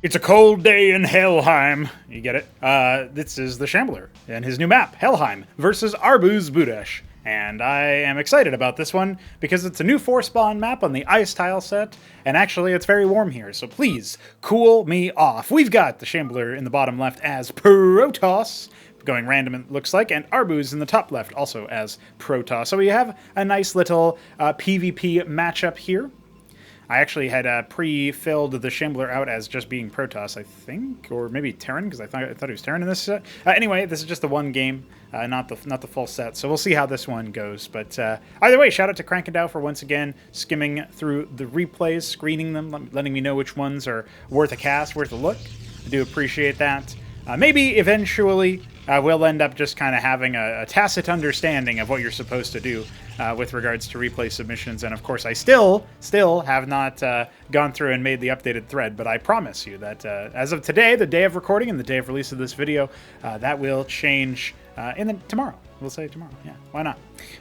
It's a cold day in Helheim. You get it? This is the Shambler and his new map, Helheim, versus ArbuzBudesh. And I am excited about this one because it's a new 4-spawn map on the ice tile set, and actually it's very warm here, so please cool me off. We've got the Shambler in the bottom left as Protoss, going random it looks like, and Arbuz in the top left also as Protoss. So we have a nice little PvP matchup here. I actually had pre-filled the Shambler out as just being Protoss, I think, or maybe Terran, because I thought he was Terran in this set. Anyway, this is just the one game, not the full set, so we'll see how this one goes. But either way, shout out to Crankendow for once again skimming through the replays, screening them, letting me know which ones are worth a cast, worth a look. I do appreciate that. Maybe eventually we'll end up just kind of having a tacit understanding of what you're supposed to do with regards to replay submissions. And of course, I still have not gone through and made the updated thread, but I promise you that as of today, the day of recording and the day of release of this video, that will change tomorrow. We'll say tomorrow. Yeah, why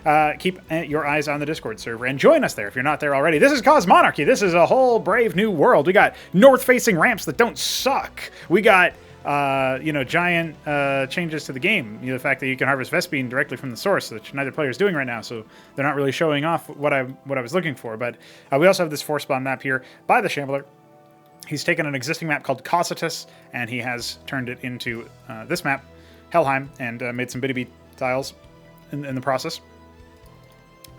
not? Keep your eyes on the Discord server and join us there if you're not there already. This is Cosmonarchy. This is a whole brave new world. We got north-facing ramps that don't suck. We got giant changes to the game. The fact that you can harvest Vespene directly from the source, which neither player is doing right now, so they're not really showing off what I was looking for. But we also have this 4-spawn map here by the Shambler. He's taken an existing map called Cosmonarchy, and he has turned it into this map, Helheim, and made some bitty tiles in the process.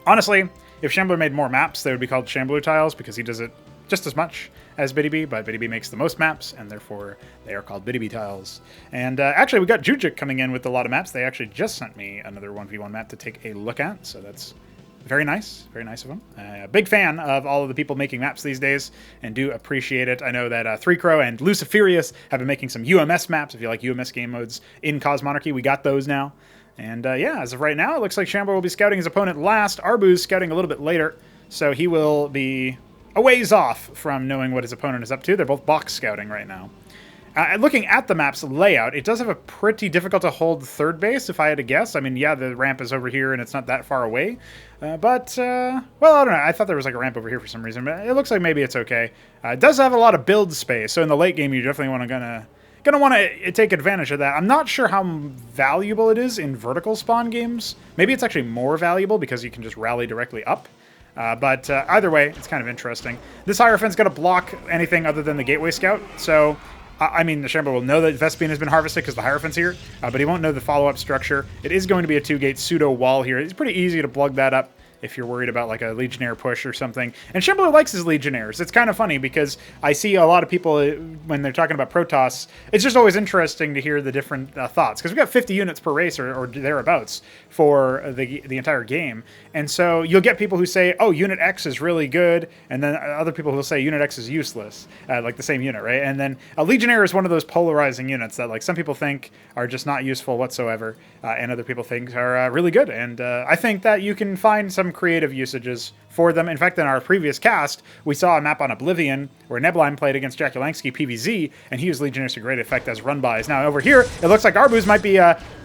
Honestly, if Shambler made more maps, they would be called Shambler tiles because he does it just as much as Bitty, but Bitty makes the most maps, and therefore they are called Bitty tiles. And actually, we got Jujic coming in with a lot of maps. They actually just sent me another 1v1 map to take a look at, so that's very nice of them. Big fan of all of the people making maps these days, and do appreciate it. I know that 3Crow and Luciferius have been making some UMS maps, if you like UMS game modes, in Cosmonarchy. We got those now. And yeah, as of right now, it looks like Shambler will be scouting his opponent last. Arbuz scouting a little bit later, so he will be a ways off from knowing what his opponent is up to. They're both box scouting right now. Looking at the map's layout, it does have a pretty difficult to hold third base, if I had to guess. I mean, yeah, the ramp is over here, and it's not that far away. Well, I don't know. I thought there was like a ramp over here for some reason, but it looks like maybe it's okay. It does have a lot of build space, so in the late game, you definitely gonna want to take advantage of that. I'm not sure how valuable it is in vertical spawn games. Maybe it's actually more valuable because you can just rally directly up. But either way, it's kind of interesting. This Hierophant's going to block anything other than the Gateway Scout. So, I mean, the Shambler will know that Vespene has been harvested because the Hierophant's here, but he won't know the follow-up structure. It is going to be a 2-gate pseudo wall here. It's pretty easy to plug that up if you're worried about like a Legionnaire push or something. And Shambler likes his Legionnaires. It's kind of funny because I see a lot of people, when they're talking about Protoss, it's just always interesting to hear the different thoughts. Because we've got 50 units per race or thereabouts for the entire game. And so you'll get people who say, oh, Unit X is really good. And then other people who will say Unit X is useless, like the same unit, right? And then a Legionnaire is one of those polarizing units that like some people think are just not useful whatsoever. And other people think are really good. And I think that you can find some creative usages for them. In fact, in our previous cast, we saw a map on Oblivion where Nebline played against Jack Yelansky PvZ, and he used Legionnaires to great effect as run-bys. Now, over here, it looks like Arbuz might be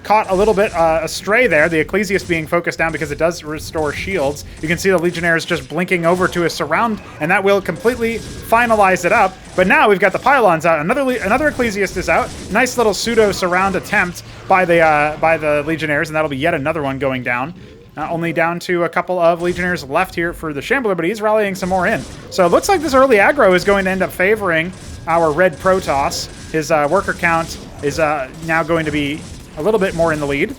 caught a little bit astray there, the Ecclesiast being focused down because it does restore shields. You can see the Legionnaires just blinking over to a surround, and that will completely finalize it up. But now we've got the pylons out. Another Ecclesiast is out. Nice little pseudo-surround attempt by the Legionnaires, and that'll be yet another one going down. Only down to a couple of Legionnaires left here for the Shambler, but he's rallying some more in. So it looks like this early aggro is going to end up favoring our red Protoss. His worker count is now going to be a little bit more in the lead,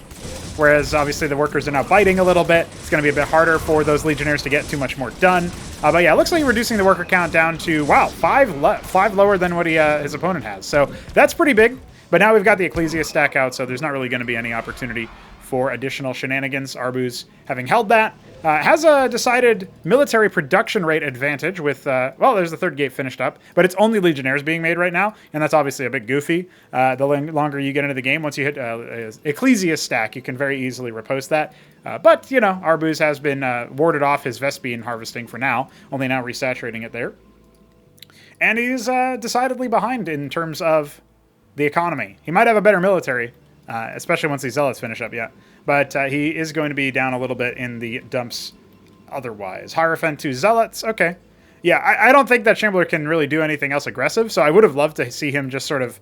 whereas obviously the workers are now biting a little bit. It's going to be a bit harder for those Legionnaires to get too much more done. But yeah, it looks like reducing the worker count down to, wow, 5 lower than what his opponent has. So that's pretty big. But now we've got the Ecclesia stack out, so there's not really going to be any opportunity for additional shenanigans. Arbuz, having held that, has a decided military production rate advantage with, well, there's the third gate finished up, but it's only Legionnaires being made right now, and that's obviously a bit goofy. The longer you get into the game, once you hit Ecclesia stack, you can very easily repost that. But, you know, Arbuz has been warded off his Vespene harvesting for now, only now resaturating it there. And he's decidedly behind in terms of the economy. He might have a better military, especially once these Zealots finish up, yeah. But he is going to be down a little bit in the dumps otherwise. Hierophant to Zealots, okay. Yeah, I don't think that Shambler can really do anything else aggressive, so I would have loved to see him just sort of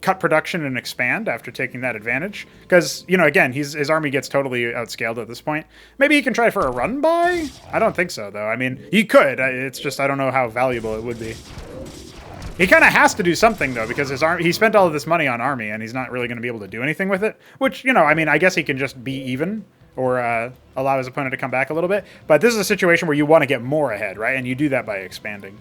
cut production and expand after taking that advantage. Because, you know, again, his army gets totally outscaled at this point. Maybe he can try for a run by? I don't think so, though. I mean, he could. It's just I don't know how valuable it would be. He kind of has to do something, though, because he spent all of this money on army, and he's not really going to be able to do anything with it. Which, you know, I mean, I guess he can just be even, or allow his opponent to come back a little bit. But this is a situation where you want to get more ahead, right? And you do that by expanding.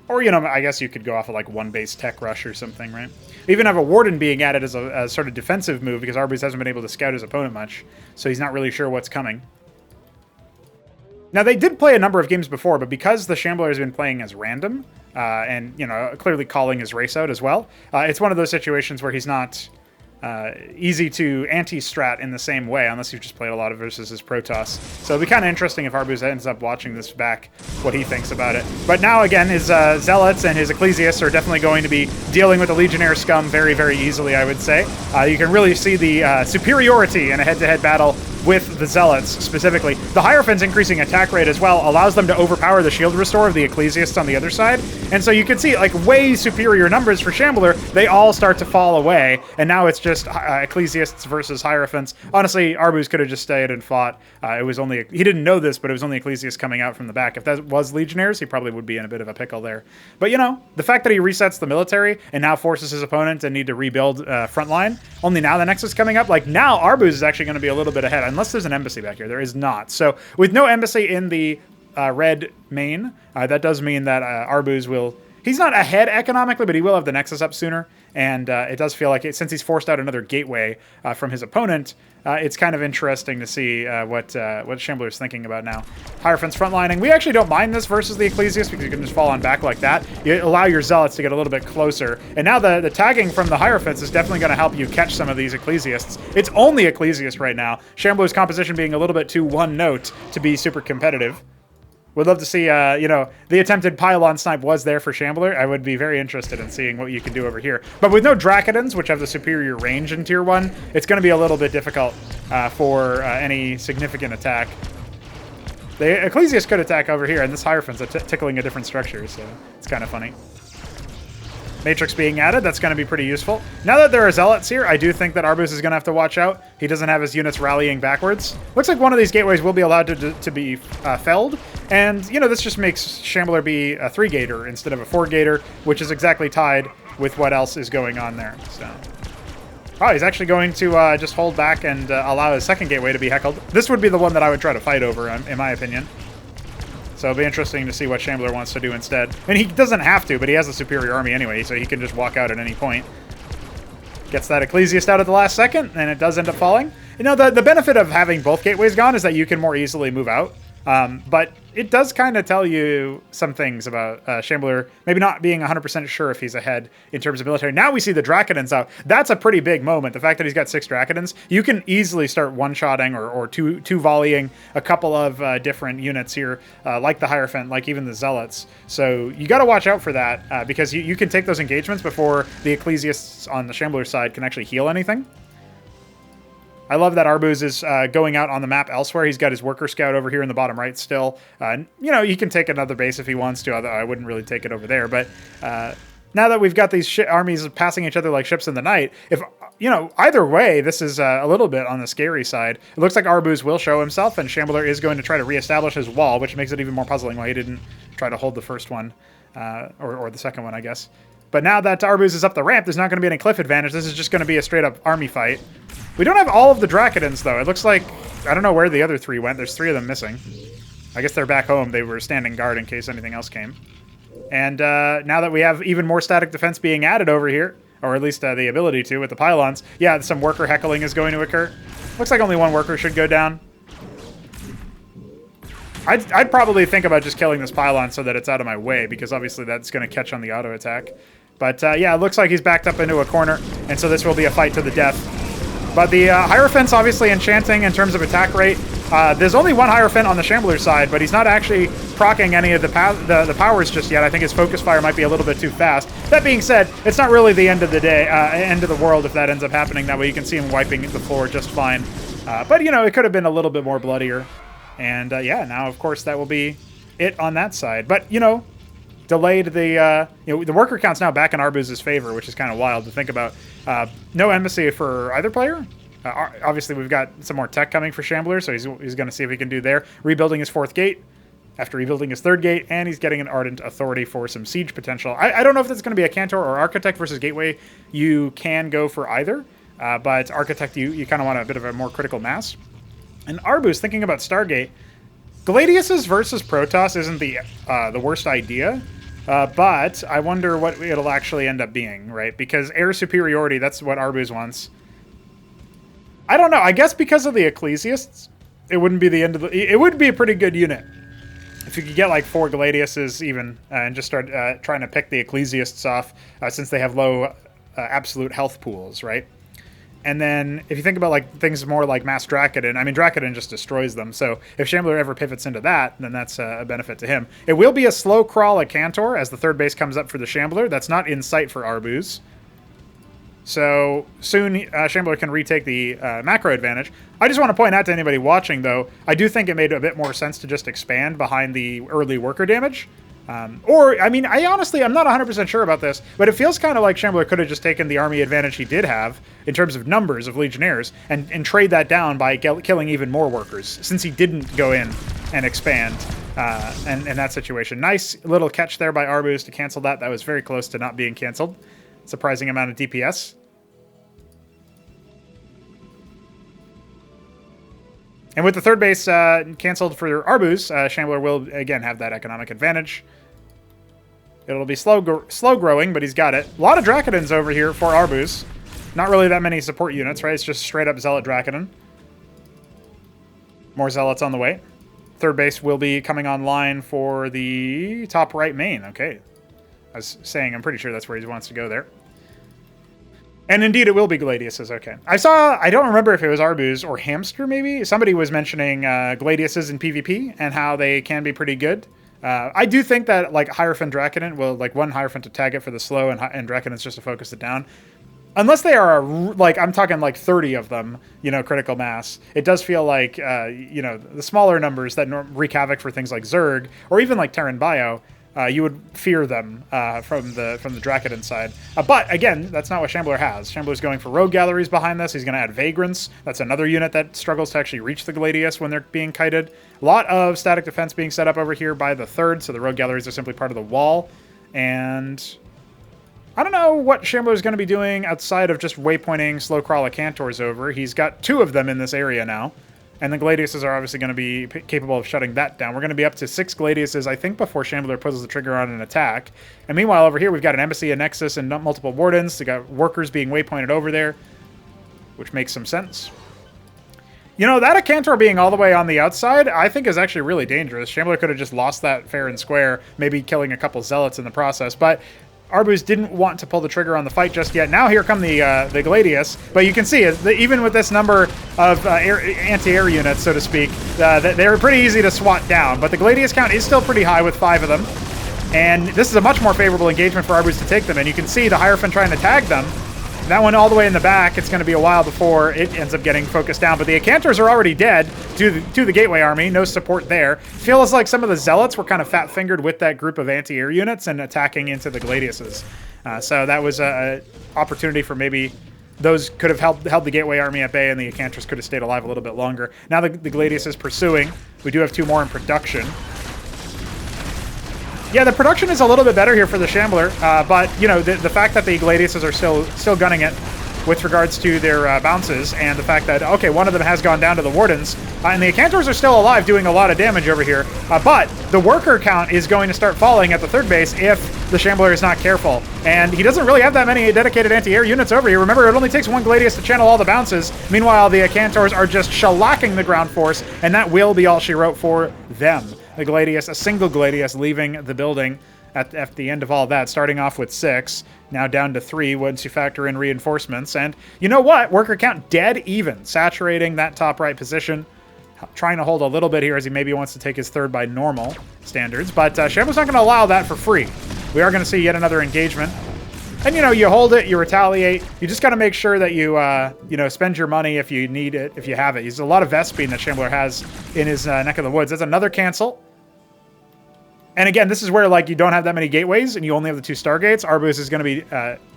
Or, you know, I guess you could go off of, like, one base tech rush or something, right? We even have a Warden being added as a sort of defensive move, because Arbuz hasn't been able to scout his opponent much, so he's not really sure what's coming. Now, they did play a number of games before, but because the Shambler has been playing as random, and, you know, clearly calling his race out as well, it's one of those situations where he's not easy to anti-strat in the same way, unless you've just played a lot of versus his Protoss. So it'll be kind of interesting if Arbuz ends up watching this back, what he thinks about it. But now, again, his Zealots and his Ecclesiasts are definitely going to be dealing with the Legionnaire scum very, very easily, I would say. You can really see the superiority in a head-to-head battle with the Zealots, specifically. The Hierophant's increasing attack rate as well allows them to overpower the shield restore of the Ecclesiasts on the other side. And so you can see, like, way superior numbers for Shambler. They all start to fall away, and now it's just Ecclesiasts versus Hierophants. Honestly, Arbuz could have just stayed and fought. It was only... He didn't know this, but it was only Ecclesiasts coming out from the back. If that was Legionnaires, he probably would be in a bit of a pickle there. But, you know, the fact that he resets the military and now forces his opponent to need to rebuild frontline, only now the Nexus coming up, like, now Arbuz is actually going to be a little bit ahead. Unless there's an embassy back here. There is not. So with no embassy in the red main, that does mean that Arbuz will... He's not ahead economically, but he will have the Nexus up sooner. And it does feel like, since he's forced out another gateway from his opponent, it's kind of interesting to see what Shambler is thinking about now. Hierophant's frontlining. We actually don't mind this versus the Ecclesiast because you can just fall on back like that. You allow your Zealots to get a little bit closer. And now the tagging from the Hierophants is definitely going to help you catch some of these Ecclesiasts. It's only Ecclesiast right now. Shambler's composition being a little bit too one-note to be super competitive. Would love to see, you know, the attempted pylon snipe was there for Shambler. I would be very interested in seeing what you can do over here. But with no Dracodons, which have the superior range in Tier 1, it's going to be a little bit difficult for any significant attack. The Ecclesiast could attack over here, and this Hierophant's tickling a different structure, so it's kind of funny. Matrix being added, that's going to be pretty useful. Now that there are Zealots here, I do think that Arbuz is going to have to watch out. He doesn't have his units rallying backwards. Looks like one of these gateways will be allowed to be felled. And, you know, this just makes Shambler be a 3-gater instead of a 4-gater, which is exactly tied with what else is going on there. So, oh, he's actually going to just hold back and allow his second gateway to be heckled. This would be the one that I would try to fight over, in my opinion. So it'll be interesting to see what Shambler wants to do instead. And he doesn't have to, but he has a superior army anyway, so he can just walk out at any point. Gets that Ecclesiast out at the last second, and it does end up falling. You know, the benefit of having both gateways gone is that you can more easily move out. But it does kind of tell you some things about Shambler maybe not being 100% sure if he's ahead in terms of military. Now we see the Dracodons out. That's a pretty big moment. The fact that he's got 6 Dracodons, you can easily start one-shotting or two volleying a couple of different units here, like the Hierophant, like even the Zealots. So you got to watch out for that because you can take those engagements before the Ecclesiasts on the Shambler side can actually heal anything. I love that Arbuz is going out on the map elsewhere. He's got his worker scout over here in the bottom right still. You know, he can take another base if he wants to, although I wouldn't really take it over there. But now that we've got these armies passing each other like ships in the night, if, you know, either way, this is a little bit on the scary side. It looks like Arbuz will show himself, and Shambler is going to try to reestablish his wall, which makes it even more puzzling why he didn't try to hold the first one, or the second one, I guess. But now that Arbuz is up the ramp, there's not going to be any cliff advantage. This is just going to be a straight-up army fight. We don't have all of the Dracodons, though. It looks like... I don't know where the other 3 went. There's 3 of them missing. I guess they're back home. They were standing guard in case anything else came. And now that we have even more static defense being added over here, or at least the ability to with the pylons, yeah, some worker heckling is going to occur. Looks like only 1 worker should go down. I'd probably think about just killing this pylon so that it's out of my way, because obviously that's going to catch on the auto attack. But yeah, it looks like he's backed up into a corner, and so this will be a fight to the death. But the Hierophant's obviously enchanting in terms of attack rate. There's only 1 Hierophant on the Shambler side, but he's not actually proccing any of the powers just yet. I think his focus fire might be a little bit too fast. That being said, it's not really the end of the day, end of the world if that ends up happening. That way you can see him wiping the floor just fine. But, you know, it could have been a little bit more bloodier. And, yeah, now, of course, that will be it on that side. But, you know, delayed the the worker count's now back in Arbuz's favor, which is kind of wild to think about. No embassy for either player. Obviously, we've got some more tech coming for Shambler, so he's going to see if he can do there. Rebuilding his 4th gate after rebuilding his 3rd gate, and he's getting an Ardent Authority for some siege potential. I don't know if that's going to be a Cantor or Architect versus Gateway. You can go for either, but Architect, you kind of want a bit of a more critical mass. And Arbuz, thinking about Stargate, Gladiuses versus Protoss isn't the worst idea, but I wonder what it'll actually end up being, right? Because air superiority, that's what Arbuz wants. I don't know. I guess because of the Ecclesiasts, it wouldn't be the end of the... It would be a pretty good unit. If you could get like 4 Gladiuses even and just start trying to pick the Ecclesiasts off since they have low absolute health pools, right? And then if you think about like things more like Mass Drakodon, I mean, Drakodon just destroys them. So if Shambler ever pivots into that, then that's a benefit to him. It will be a slow crawl at Cantor as the 3rd base comes up for the Shambler. That's not in sight for Arbuz. So soon Shambler can retake the macro advantage. I just want to point out to anybody watching, though, I do think it made a bit more sense to just expand behind the early worker damage. Or, I mean, I'm not 100% sure about this, but it feels kind of like Shambler could have just taken the army advantage he did have in terms of numbers of Legionnaires and trade that down by killing even more workers, since he didn't go in and expand in that situation. Nice little catch there by Arbuz to cancel that. That was very close to not being canceled. Surprising amount of DPS. And with the 3rd base canceled for Arbuz, Shambler will again have that economic advantage. It'll be slow growing, but he's got it. A lot of Drakodons over here for Arbuz. Not really that many support units, right? It's just straight up Zealot Drakodon. More Zealots on the way. 3rd base will be coming online for the top right main. Okay. I was saying I'm pretty sure that's where he wants to go there. And indeed, it will be Gladiuses. Okay. I don't remember if it was Arbuz or Hamster, maybe. Somebody was mentioning Gladiuses in PvP and how they can be pretty good. I do think that, like, Hierophant Drakodon will, like, one Hierophant to tag it for the slow and Drakodon's just to focus it down. Unless they are, like, I'm talking, like, 30 of them, critical mass. It does feel like, the smaller numbers that wreak havoc for things like Zerg or even, like, Terran Bio, you would fear them from the Drakodon side. But, again, that's not what Shambler has. Shambler's going for Rogue Galleries behind this. He's going to add Vagrants. That's another unit that struggles to actually reach the Gladius when they're being kited. A lot of static defense being set up over here by the 3rd, so the Rogue Galleries are simply part of the wall. And I don't know what Shambler's going to be doing outside of just waypointing slow crawl of Cantors over. He's got 2 of them in this area now. And the Gladiuses are obviously going to be capable of shutting that down. We're going to be up to 6 Gladiuses, I think, before Shambler pulls the trigger on an attack. And meanwhile, over here, we've got an Embassy, a Nexus, and multiple Wardens. We've got workers being waypointed over there, which makes some sense. That Cantor being all the way on the outside, I think is actually really dangerous. Shambler could have just lost that fair and square, maybe killing a couple Zealots in the process. But Arbuz didn't want to pull the trigger on the fight just yet. Now here come the Gladius, but you can see even with this number of anti-air units, so to speak, they're pretty easy to swat down. But the Gladius count is still pretty high with 5 of them, and this is a much more favorable engagement for Arbuz to take them. And you can see the Hierophant trying to tag them. That one all the way in the back, it's going to be a while before it ends up getting focused down. But the Acantors are already dead to the Gateway Army. No support there. Feels like some of the Zealots were kind of fat-fingered with that group of anti-air units and attacking into the Gladiuses. So that was an opportunity for maybe those could have held the Gateway Army at bay, and the Acantors could have stayed alive a little bit longer. Now the Gladius is pursuing. We do have 2 more in production. Yeah, the production is a little bit better here for the Shambler, but, the fact that the Gladiuses are still gunning it with regards to their bounces, and the fact that, okay, one of them has gone down to the Wardens, and the Acantors are still alive doing a lot of damage over here, but the worker count is going to start falling at the 3rd base if the Shambler is not careful, and he doesn't really have that many dedicated anti-air units over here. Remember, it only takes 1 Gladius to channel all the bounces. Meanwhile, the Acantors are just shellacking the ground force, and that will be all she wrote for them. The Gladius, a single Gladius leaving the building at the end of all that, starting off with 6, now down to 3 once you factor in reinforcements. And you know what? Worker count dead even, saturating that top right position. Trying to hold a little bit here as he maybe wants to take his 3rd by normal standards. But Shambler's not going to allow that for free. We are going to see yet another engagement. And, you hold it, you retaliate. You just got to make sure that you, spend your money if you need it, if you have it. There's a lot of Vespine that Shambler has in his neck of the woods. That's another cancel. And again, this is where like you don't have that many gateways and you only have the 2 Stargates. Arbuz is going to be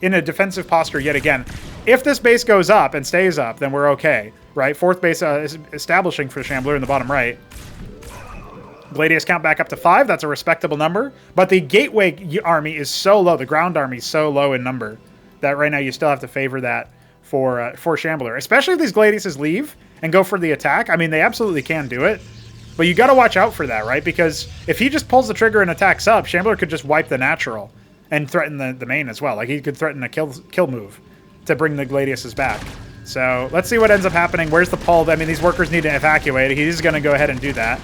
in a defensive posture yet again. If this base goes up and stays up, then we're okay, right? 4th base is establishing for Shambler in the bottom right. Gladius count back up to 5. That's a respectable number. But the gateway army is so low. The ground army is so low in number that right now you still have to favor that for Shambler. Especially if these Gladiuses leave and go for the attack. I mean, they absolutely can do it. But you got to watch out for that, right? Because if he just pulls the trigger and attacks up, Shambler could just wipe the natural and threaten the main as well. Like, he could threaten a kill move to bring the Gladiuses back. So let's see what ends up happening. Where's the pull? I mean, these workers need to evacuate. He's going to go ahead and do that.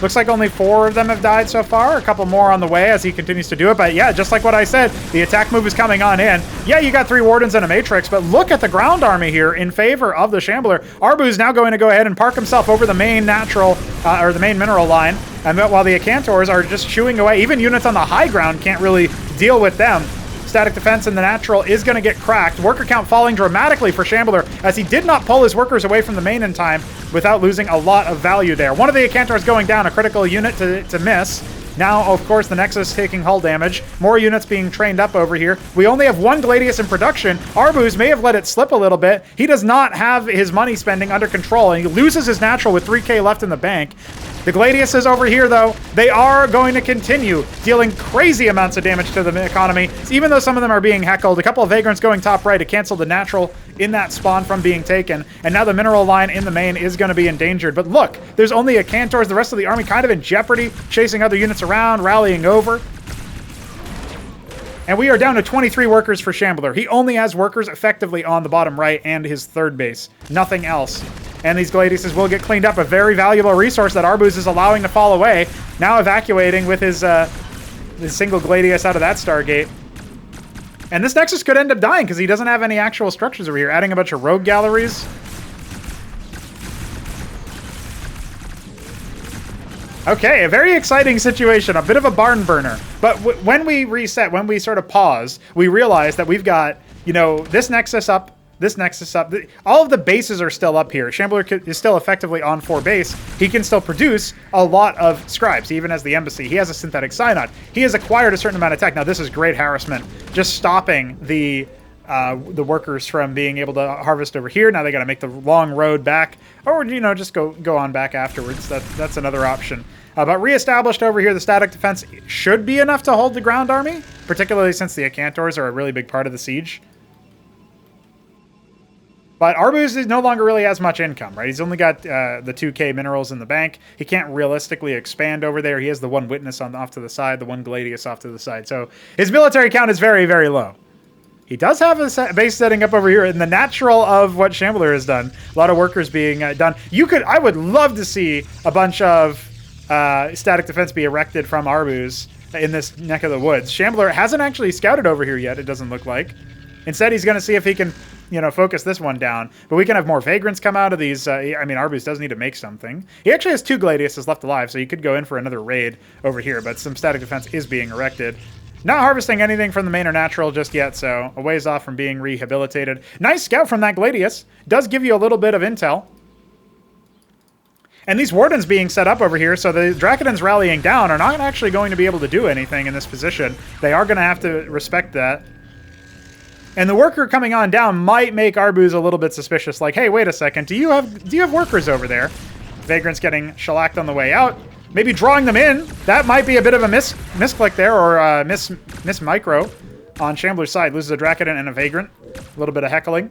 Looks like only 4 of them have died so far. A couple more on the way as he continues to do it. But yeah, just like what I said, the attack move is coming on in. Yeah, you got 3 Wardens and a Matrix, but look at the ground army here in favor of the Shambler. Arbuz now going to go ahead and park himself over the main natural, or the main mineral line. And while the Acantors are just chewing away, even units on the high ground can't really deal with them. Static defense in the natural is going to get cracked. Worker count falling dramatically for Shambler as he did not pull his workers away from the main in time without losing a lot of value there. One of the Acantors going down, a critical unit to miss. Now, of course, the Nexus taking hull damage. More units being trained up over here. We only have 1 Gladius in production. Arbuz may have let it slip a little bit. He does not have his money spending under control, and he loses his natural with 3K left in the bank. The Gladiuses over here, though, they are going to continue dealing crazy amounts of damage to the economy, even though some of them are being heckled. A couple of Vagrants going top right to cancel the natural in that spawn from being taken, and now the mineral line in the main is going to be endangered. But look, there's only Acantors, the rest of the army kind of in jeopardy, chasing other units around, rallying over. And we are down to 23 workers for Shambler. He only has workers effectively on the bottom right and his 3rd base, nothing else. And these Gladiuses will get cleaned up, a very valuable resource that Arbuz is allowing to fall away. Now evacuating with his single Gladius out of that Stargate. And this Nexus could end up dying because he doesn't have any actual structures over here. Adding a bunch of rogue galleries. Okay, a very exciting situation, a bit of a barn burner. But when we reset, when we sort of pause, we realize that we've got, you know, this Nexus up, this Nexus up. All of the bases are still up here. Shambler is still effectively on 4 base. He can still produce a lot of scribes. He even has the embassy. He has a synthetic synod. He has acquired a certain amount of tech. Now, this is great harassment. Just stopping the workers from being able to harvest over here. Now they got to make the long road back, or, you know, just go on back afterwards. That's another option. But reestablished over here, the static defense should be enough to hold the ground army, particularly since the Acantors are a really big part of the siege. But Arbuz no longer really has much income, right? He's only got the 2K minerals in the bank. He can't realistically expand over there. He has the 1 witness off to the side, the 1 Gladius off to the side. So his military count is very, very low. He does have a base setting up over here in the natural of what Shambler has done. A lot of workers being done. I would love to see a bunch of static defense be erected from Arbuz in this neck of the woods. Shambler hasn't actually scouted over here yet, it doesn't look like. Instead, he's going to see if he can, you know, focus this one down. But we can have more Vagrants come out of these. I mean, Arbuz does need to make something. He actually has 2 Gladiuses left alive, so he could go in for another raid over here. But some static defense is being erected. Not harvesting anything from the main or natural just yet, so a ways off from being rehabilitated. Nice scout from that Gladius. Does give you a little bit of intel. And these Wardens being set up over here, so the Drakodons rallying down are not actually going to be able to do anything in this position. They are going to have to respect that. And the worker coming on down might make Arbuz a little bit suspicious, like, hey, wait a second, do you have workers over there? Vagrants getting shellacked on the way out. Maybe drawing them in. That might be a bit of a misclick there, or miss micro on Shambler's side. Loses a Drakodon and a Vagrant. A little bit of heckling.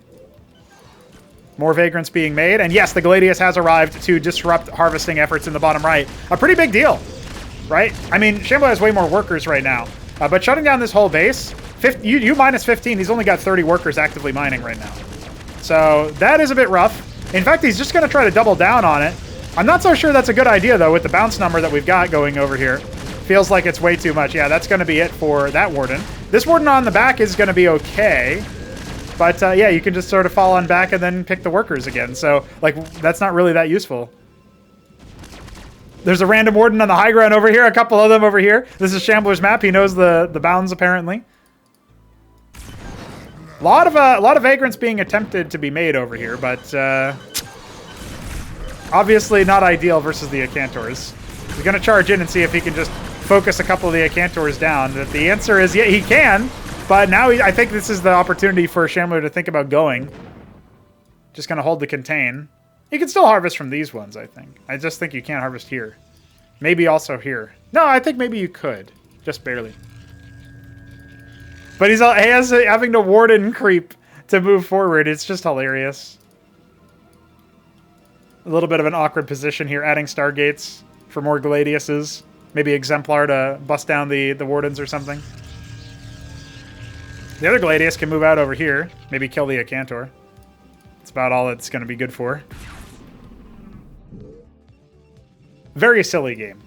More Vagrants being made. And yes, the Gladius has arrived to disrupt harvesting efforts in the bottom right. A pretty big deal, right? I mean, Shambler has way more workers right now. But shutting down this whole base, you minus 15, he's only got 30 workers actively mining right now. So that is a bit rough. In fact, he's just going to try to double down on it. I'm not so sure that's a good idea, though, with the bounce number that we've got going over here. Feels like it's way too much. Yeah, that's going to be it for that Warden. This Warden on the back is going to be okay. But, yeah, you can just sort of fall on back and then pick the workers again. So, like, that's not really that useful. There's a random Warden on the high ground over here. A couple of them over here. This is Shambler's map. He knows the bounds, apparently. A lot of Vagrants being attempted to be made over here, but obviously not ideal versus the Acantors. He's going to charge in and see if he can just focus a couple of the Acantors down. The answer is, yeah, he can, but now I think this is the opportunity for Shambler to think about going. Just going to hold the contain. You can still harvest from these ones, I think. I just think you can't harvest here. Maybe also here. No, I think maybe you could. Just barely. But he has having to warden creep to move forward. It's just hilarious. A little bit of an awkward position here, adding Stargates for more Gladiuses. Maybe Exemplar to bust down the Wardens or something. The other Gladius can move out over here. Maybe kill the Acantor. That's about all it's going to be good for. Very silly game.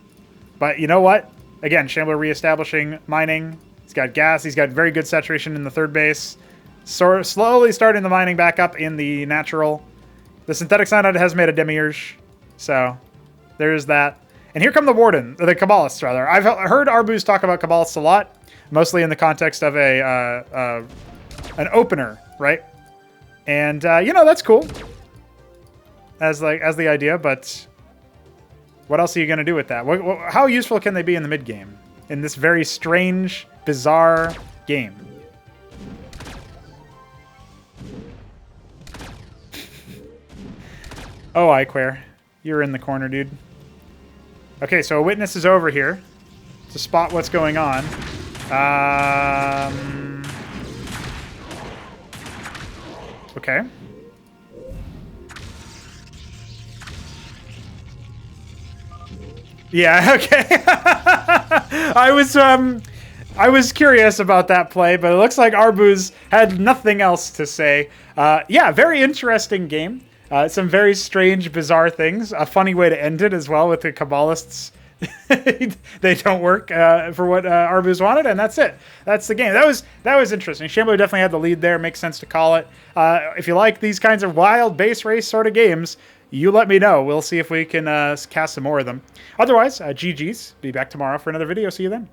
But you know what? Again, Shambler reestablishing mining. He's got gas. He's got very good saturation in the third base. Slowly starting the mining back up in the natural. The synthetic cyanide has made a demiurge. So there's that. And here come the Warden, or the Kabbalists, rather. I've heard Arbuz talk about Kabbalists a lot, mostly in the context of an opener, right? And, you know, that's cool as the idea, but what else are you going to do with that? How useful can they be in the mid-game in this very strange, bizarre game? Oh, Iquare, you're in the corner, dude. Okay, so a witness is over here to spot what's going on. Okay. Yeah, okay. I was curious about that play, but it looks like Arbuz had nothing else to say. Yeah, very interesting game. Some very strange, bizarre things. A funny way to end it as well with the Kabbalists. They don't work for what Arbuz wanted, and that's it. That's the game. That was interesting. Shambler definitely had the lead there. Makes sense to call it. If you like these kinds of wild base race sort of games, you let me know. We'll see if we can cast some more of them. Otherwise, GG's. Be back tomorrow for another video. See you then.